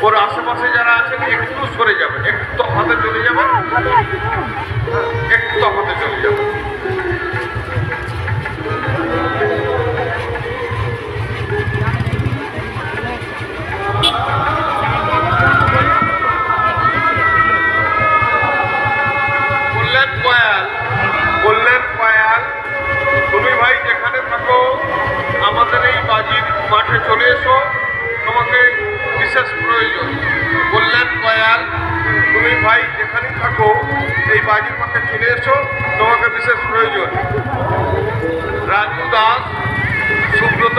ওর আশেপাশে যারা আছেন একটু সরে যাবেন, একটু তফাতে চলে যাবেন, একটু তফাতে চলে যাবেন। বললেন কয়াল, তুমি ভাই যেখানে থাকো আমাদের এই বাজির মাঠে চলে এসো, তোমাকে বিশেষ প্রয়োজন। বললেন কয়াল, তুমি ভাই যেখানে থাকো এই বাজির মাঠে চলে এসো, তোমাকে বিশেষ প্রয়োজন। রাজু দাস, সুব্রত